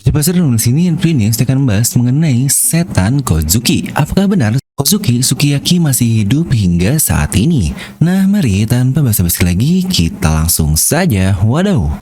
Coba seru di sini Infinix akan membahas mengenai setan Kozuki. Apakah benar Kozuki Sukiyaki masih hidup hingga saat ini? Nah, mari tanpa basa-basi lagi kita langsung saja wadaw.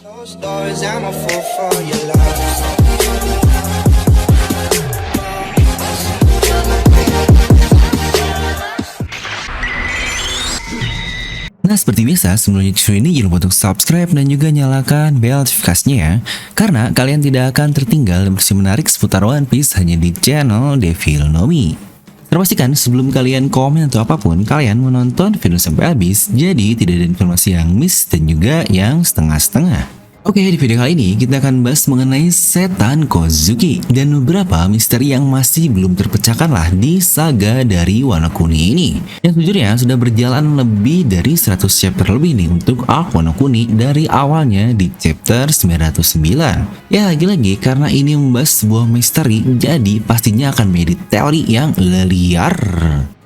Nah, seperti biasa, sebelum video ini jangan lupa untuk subscribe dan juga nyalakan bel notifikasinya ya. Karena kalian tidak akan tertinggal informasi menarik seputar One Piece hanya di channel Devil Nomi. Terpastikan sebelum kalian komen atau apapun, kalian menonton video sampai habis, jadi tidak ada informasi yang miss dan juga yang setengah-setengah. Oke, di video kali ini kita akan bahas mengenai setan Kozuki dan beberapa misteri yang masih belum terpecahkan lah di saga dari Wano Kuni ini. Yang sejujurnya sudah berjalan lebih dari 100 chapter lebih nih untuk arc Wano Kuni dari awalnya di chapter 909. Ya lagi-lagi karena ini membahas sebuah misteri, jadi pastinya akan menjadi teori yang liar.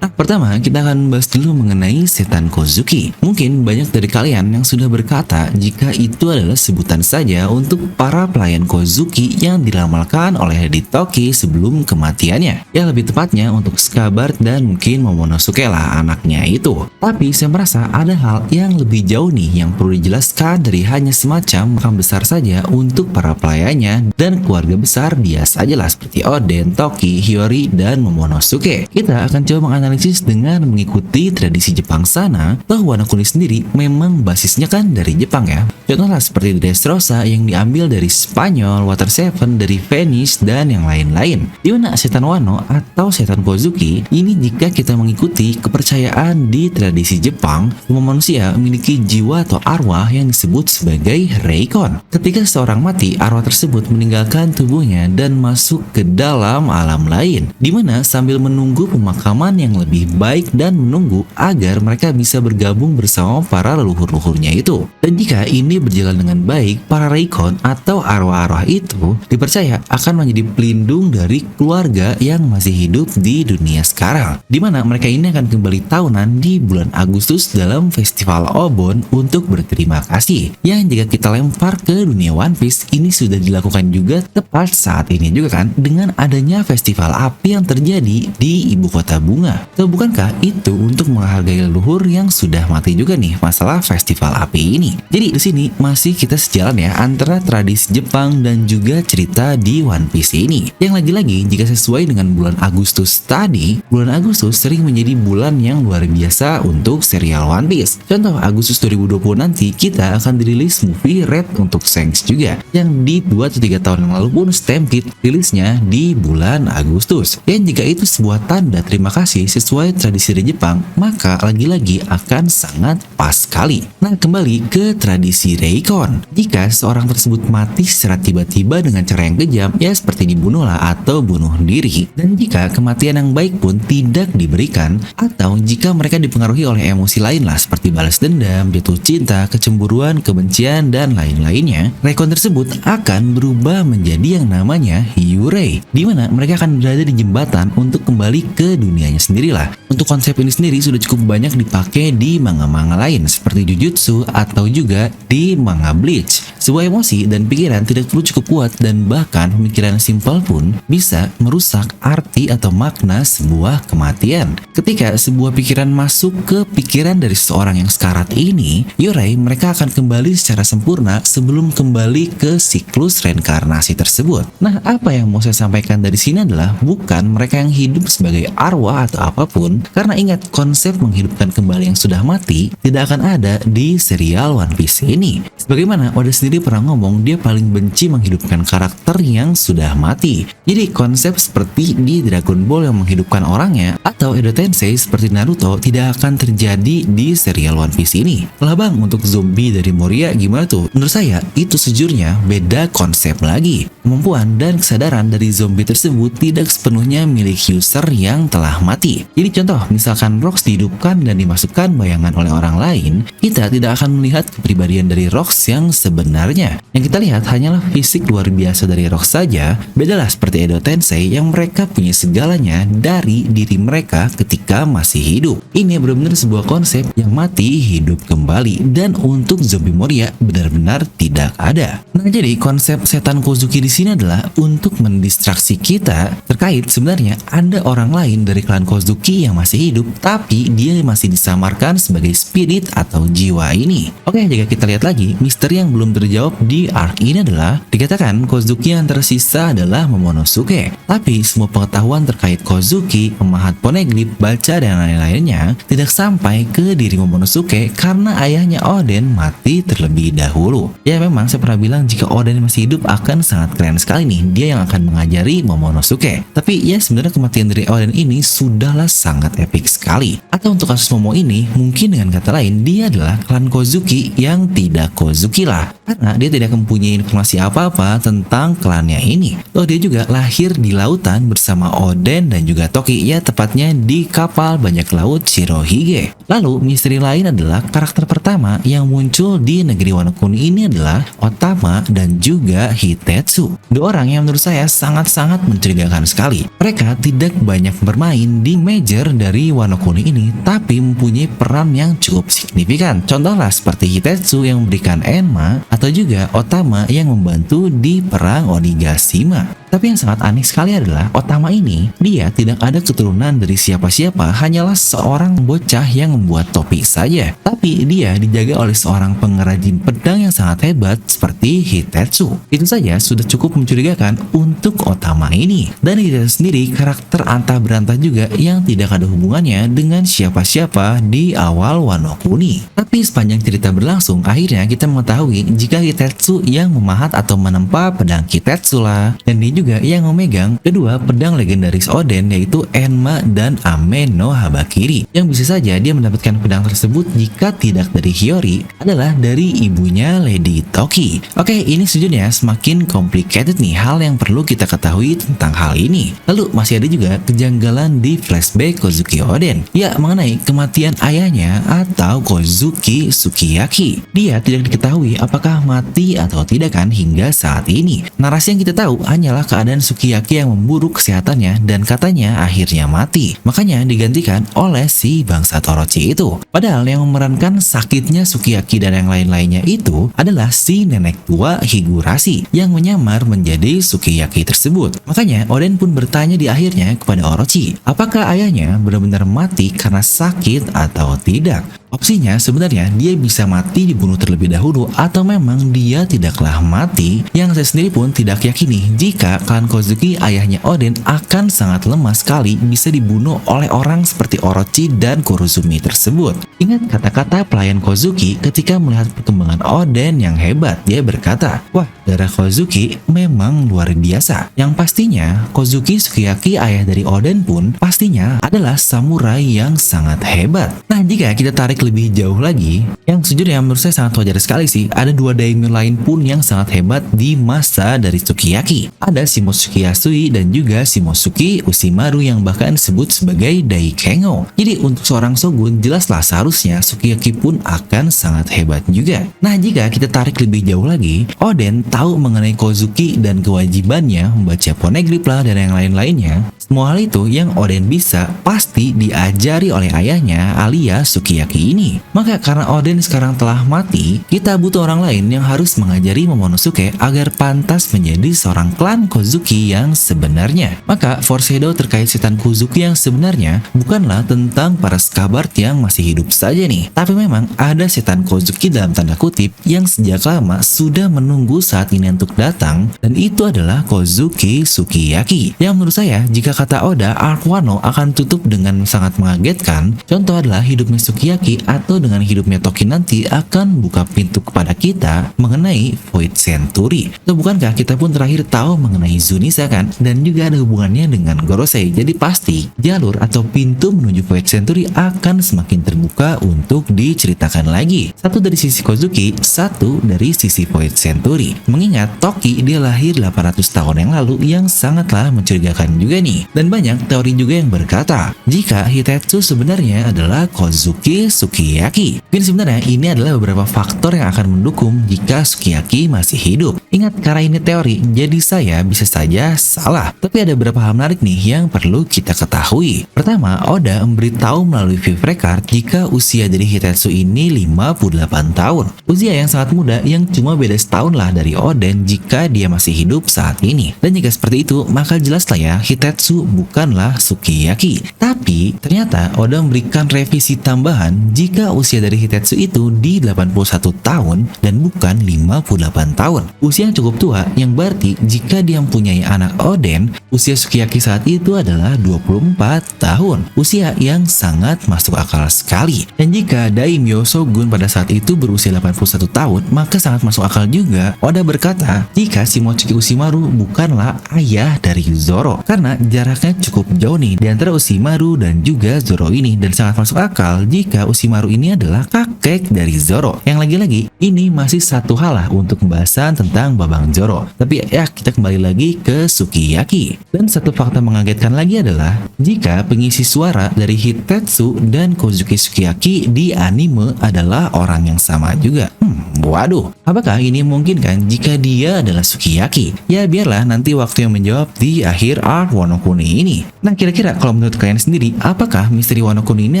Nah, pertama kita akan bahas dulu mengenai setan Kozuki. Mungkin banyak dari kalian yang sudah berkata jika itu adalah sebutan saja untuk para pelayan Kozuki yang diramalkan oleh Lady Toki sebelum kematiannya. Ya lebih tepatnya untuk Scabbard dan mungkin Momonosuke lah anaknya itu. Tapi saya merasa ada hal yang lebih jauh nih yang perlu dijelaskan dari hanya semacam makam besar saja untuk para pelayannya dan keluarga besar dia sajalah seperti Oden, Toki, Hiyori, dan Momonosuke. Kita akan coba menganalisis dengan mengikuti tradisi Jepang sana bahwa Wano Kuni sendiri memang basisnya kan dari Jepang ya. Contohnya seperti Dressrosa yang diambil dari Spanyol, Water Seven dari Venice dan yang lain-lain. Di mana setan Wano atau setan Kozuki ini jika kita mengikuti kepercayaan di tradisi Jepang, semua manusia memiliki jiwa atau arwah yang disebut sebagai Reikon. Ketika seseorang mati, arwah tersebut meninggalkan tubuhnya dan masuk ke dalam alam lain, di mana sambil menunggu pemakaman yang lebih baik dan menunggu agar mereka bisa bergabung bersama para leluhur-leluhurnya itu. Dan jika ini berjalan dengan baik, para Reikon atau arwah-arwah itu dipercaya akan menjadi pelindung dari keluarga yang masih hidup di dunia sekarang, di mana mereka ini akan kembali tahunan di bulan Agustus dalam festival Obon untuk berterima kasih. Yang jika kita lempar ke dunia One Piece, ini sudah dilakukan juga tepat saat ini juga kan, dengan adanya festival api yang terjadi di ibu kota bunga. Atau bukankah itu untuk menghargai leluhur yang sudah mati juga nih masalah festival api ini? Jadi di sini masih kita sejalan ya antara tradisi Jepang dan juga cerita di One Piece ini. Yang lagi-lagi jika sesuai dengan bulan Agustus tadi, bulan Agustus sering menjadi bulan yang luar biasa untuk serial One Piece. Contoh Agustus 2020 nanti kita akan dirilis movie Red untuk Shanks juga, yang di 2 atau 3 tahun yang lalu pun Stampede rilisnya di bulan Agustus. Dan jika itu sebuah tanda terima kasih sesuai tradisi dari Jepang, maka lagi-lagi akan sangat pas sekali. Nah, kembali ke tradisi Reikon. Jika seorang tersebut mati secara tiba-tiba dengan cara yang kejam, ya seperti dibunuh lah atau bunuh diri. Dan jika kematian yang baik pun tidak diberikan, atau jika mereka dipengaruhi oleh emosi lain lah seperti balas dendam, jatuh cinta, kecemburuan, kebencian, dan lain-lainnya, Reikon tersebut akan berubah menjadi yang namanya Hyurei, di mana mereka akan berada di jembatan untuk kembali ke dunianya sendirilah. Untuk konsep ini sendiri sudah cukup banyak dipakai di manga-manga lain seperti Jujutsu atau juga di manga Bleach. Sebuah emosi dan pikiran tidak perlu cukup kuat dan bahkan pemikiran simpel pun bisa merusak arti atau makna sebuah kematian. Ketika sebuah pikiran masuk ke pikiran dari seseorang yang sekarat ini, Hyurei mereka akan kembali secara sempurna sebelum kembali ke siklus reinkarnasi tersebut. Nah, apa yang mau saya sampaikan dari sini adalah bukan mereka yang hidup sebagai arwah atau apapun, karena ingat konsep menghidupkan kembali yang sudah mati tidak akan ada di serial One Piece ini. Sebagaimana Oda sendiri pernah ngomong dia paling benci menghidupkan karakter yang sudah mati. Jadi konsep seperti di Dragon Ball yang menghidupkan orangnya atau Edo Tensei seperti Naruto tidak akan terjadi di serial One Piece ini. Lah bang, untuk zombie dari Moria gimana tuh? Menurut saya itu sejujurnya beda konsep lagi. Kemampuan dan kesadaran dari zombie tersebut tidak sepenuhnya milik user yang telah mati. Jadi contoh, misalkan Rox dihidupkan dan dimasukkan bayangan oleh orang lain, kita tidak akan melihat kepribadian dari Rox yang sebenarnya. Yang kita lihat hanyalah fisik luar biasa dari Rox saja, bedalah seperti Edo Tensei yang mereka punya segalanya dari diri mereka ketika masih hidup. Ini benar-benar sebuah konsep yang mati hidup kembali, dan untuk zombie Moria benar-benar tidak ada. Nah, jadi konsep setan Kozuki di sini adalah untuk mendistraksi kita terkait sebenarnya ada orang lain dari klan Kozuki yang masih hidup, tapi dia masih disamarkan sebagai spirit atau jiwa ini. Oke, jika kita lihat lagi, misteri yang belum terjawab di arc ini adalah dikatakan Kozuki yang tersisa adalah Momonosuke. Tapi semua pengetahuan terkait Kozuki, pemahat poneglyph, baca dan lain-lainnya tidak sampai ke diri Momonosuke karena ayahnya Oden mati terlebih dahulu. Ya memang saya pernah bilang jika Oden masih hidup akan sangat keren sekali nih, dia yang akan mengajari Momonosuke. Tapi ya sebenarnya kematian dari Oden ini sudahlah sangat epik sekali. Atau untuk kasus Momo ini, mungkin dengan kata lain dia adalah klan Kozuki yang tidak Kozuki lah, karena dia tidak mempunyai informasi apa-apa tentang klannya ini. Toh dia juga lahir di lautan bersama Oden dan juga Toki, ya tepatnya di kapal bajak laut Shirohige. Lalu misteri lain adalah karakter pertama yang muncul di negeri Wano Kuni ini adalah Otama dan juga Hitetsu. Dua orang yang menurut saya sangat-sangat mencurigakan sekali. Mereka tidak banyak bermain di major dari Wano Kuni ini, tapi mempunyai peran yang cukup signifikan. Contohlah seperti Hitetsu yang memberikan Enma, atau juga Otama yang membantu di perang Onigashima. Tapi yang sangat aneh sekali adalah Otama ini, dia tidak ada keturunan dari siapa-siapa, hanyalah seorang bocah yang membuat topi saja. Tapi dia dijaga oleh seorang pengrajin pedang yang sangat hebat seperti Hitetsu. Itu saja sudah cukup mencurigakan untuk Otama ini. Dan dia sendiri karakter antah berantah juga yang tidak ada hubungannya dengan siapa-siapa di awal Wano Kuni. Tapi sepanjang cerita berlangsung, akhirnya kita mengetahui jika Hitetsu yang memahat atau menempa pedang Kitetsu lah, dan dia juga yang memegang kedua pedang legendaris Oden yaitu Enma dan Ame no Habakiri, yang bisa saja dia mendapatkan pedang tersebut jika tidak dari Hiyori adalah dari ibunya Lady Toki. Oke, ini sejujurnya semakin complicated nih hal yang perlu kita ketahui tentang hal ini. Lalu masih ada juga kejanggalan di flashback Kozuki Oden, ya mengenai kematian ayahnya atau Kozuki Sukiyaki. Dia tidak diketahui apakah mati atau tidak kan hingga saat ini. Narasi yang kita tahu hanyalah keadaan Sukiyaki yang memburuk kesehatannya dan katanya akhirnya mati. Makanya digantikan oleh si bangsat Orochi itu. Padahal yang memerankan sakitnya Sukiyaki dan yang lain-lainnya itu adalah si nenek tua Higurashi yang menyamar menjadi Sukiyaki tersebut. Makanya Oden pun bertanya di akhirnya kepada Orochi, apakah ayahnya benar-benar mati karena sakit atau tidak? Opsinya sebenarnya dia bisa mati dibunuh terlebih dahulu atau memang dia tidaklah mati, yang saya sendiri pun tidak yakini jika klan Kozuki ayahnya Oden akan sangat lemah sekali bisa dibunuh oleh orang seperti Orochi dan Kurozumi tersebut. Ingat kata-kata pelayan Kozuki ketika melihat perkembangan Oden yang hebat, dia berkata, wah darah Kozuki memang luar biasa. Yang pastinya Kozuki Sukiyaki ayah dari Oden pun pastinya adalah samurai yang sangat hebat. Nah jika kita tarik lebih jauh lagi, yang sejujurnya menurut saya sangat wajar sekali sih, ada dua daimyo lain pun yang sangat hebat di masa dari Sukiyaki. Ada Shimosuke Yasui dan juga Shimosuke Ushimaru yang bahkan disebut sebagai Daikengo. Jadi untuk seorang shogun jelaslah seharusnya Sukiyaki pun akan sangat hebat juga. Nah jika kita tarik lebih jauh lagi, Oden tahu mengenai Kozuki dan kewajibannya membaca poneglyph lah dan yang lain-lainnya. Semua hal itu yang Oden bisa pasti diajari oleh ayahnya alias Sukiyaki ini. Maka karena Oden sekarang telah mati, kita butuh orang lain yang harus mengajari Momonosuke agar pantas menjadi seorang klan Kozuki yang sebenarnya. Maka foreshadow terkait setan Kozuki yang sebenarnya bukanlah tentang para Scabard yang masih hidup saja nih, tapi memang ada setan Kozuki dalam tanda kutip yang sejak lama sudah menunggu saat ini untuk datang, dan itu adalah Kozuki Sukiyaki. Yang menurut saya jika kata Oda, arc Wano akan tutup dengan sangat mengagetkan. Contoh adalah hidupnya Sukiyaki atau dengan hidupnya Toki nanti akan buka pintu kepada kita mengenai Void Century. Atau bukankah kita pun terakhir tahu mengenai Zunisa kan? Dan juga ada hubungannya dengan Gorosei. Jadi pasti jalur atau pintu menuju Void Century akan semakin terbuka untuk diceritakan lagi. Satu dari sisi Kozuki, satu dari sisi Void Century. Mengingat Toki dia lahir 800 tahun yang lalu yang sangatlah mencurigakan juga nih. Dan banyak teori juga yang berkata, jika Hitetsu sebenarnya adalah Kozuki Sukiyaki. Dan sebenarnya ini adalah beberapa faktor yang akan mendukung jika Sukiyaki masih hidup. Ingat, karena ini teori, jadi saya bisa saja salah. Tapi ada beberapa hal menarik nih yang perlu kita ketahui. Pertama, Oda memberitahu melalui View Record jika usia dari Hitetsu ini 58 tahun. Usia yang sangat muda yang cuma beda setahun lah dari Oden jika dia masih hidup saat ini. Dan jika seperti itu, maka jelaslah ya Hitetsu bukanlah Sukiyaki. Tapi ternyata Oda memberikan revisi tambahan jika usia dari Hitetsu itu di 81 tahun dan bukan 58 tahun. Usia yang cukup tua yang berarti jika dia mempunyai anak Oden, usia Sukiyaki saat itu adalah 24 tahun. Usia yang sangat masuk akal sekali. Dan jika Daimyo Shogun pada saat itu berusia 81 tahun, maka sangat masuk akal juga Oda berkata jika si Mochiki Ushimaru bukanlah ayah dari Zoro. Karena jaraknya cukup jauh nih di antara Ushimaru dan juga Zoro ini, dan sangat masuk akal jika Ushimaru ini adalah kakek dari Zoro. Yang lagi-lagi ini masih satu hal lah untuk pembahasan tentang Babang Zoro. Tapi ya kita kembali lagi ke Sukiyaki. Dan satu fakta mengagetkan lagi adalah jika pengisi suara dari Hitetsu dan Kozuki Sukiyaki di anime adalah orang yang sama juga. Waduh, apakah ini mungkin kan jika dia adalah Sukiyaki? Ya biarlah nanti waktu yang menjawab di akhir arc Wano Kuni ini. Nah kira-kira kalau menurut kalian sendiri, apakah misteri Wano Kuni ini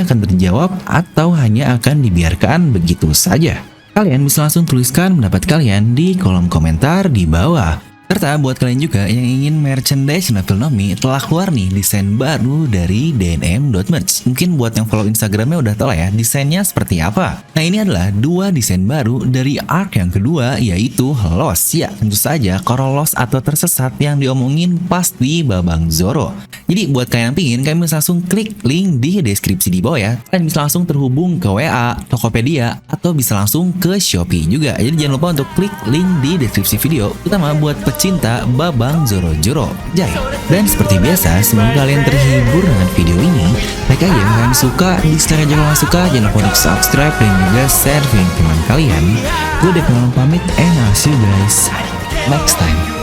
akan terjawab atau hanya akan dibiarkan begitu saja? Kalian bisa langsung tuliskan pendapat kalian di kolom komentar di bawah. Serta buat kalian juga yang ingin merchandise novel Nomi, telah keluar nih desain baru dari DNM.merch. Mungkin buat yang follow Instagramnya udah tau lah ya desainnya seperti apa. Nah ini adalah dua desain baru dari arc yang kedua, yaitu Lost. Ya tentu saja kalau Lost atau tersesat yang diomongin pasti Babang Zoro. Jadi buat kalian yang pingin, kalian bisa langsung klik link di deskripsi di bawah ya. Kalian bisa langsung terhubung ke WA, Tokopedia, atau bisa langsung ke Shopee juga. Jadi jangan lupa untuk klik link di deskripsi video, terutama buat pecinta Babang Zoro Jai. Dan seperti biasa, semoga kalian terhibur dengan video ini. Like aja yang kalian suka, dislike aja kalau nggak suka, jangan lupa untuk subscribe dan juga share video teman kalian. Gue Dev pamit, and I'll see you guys next time.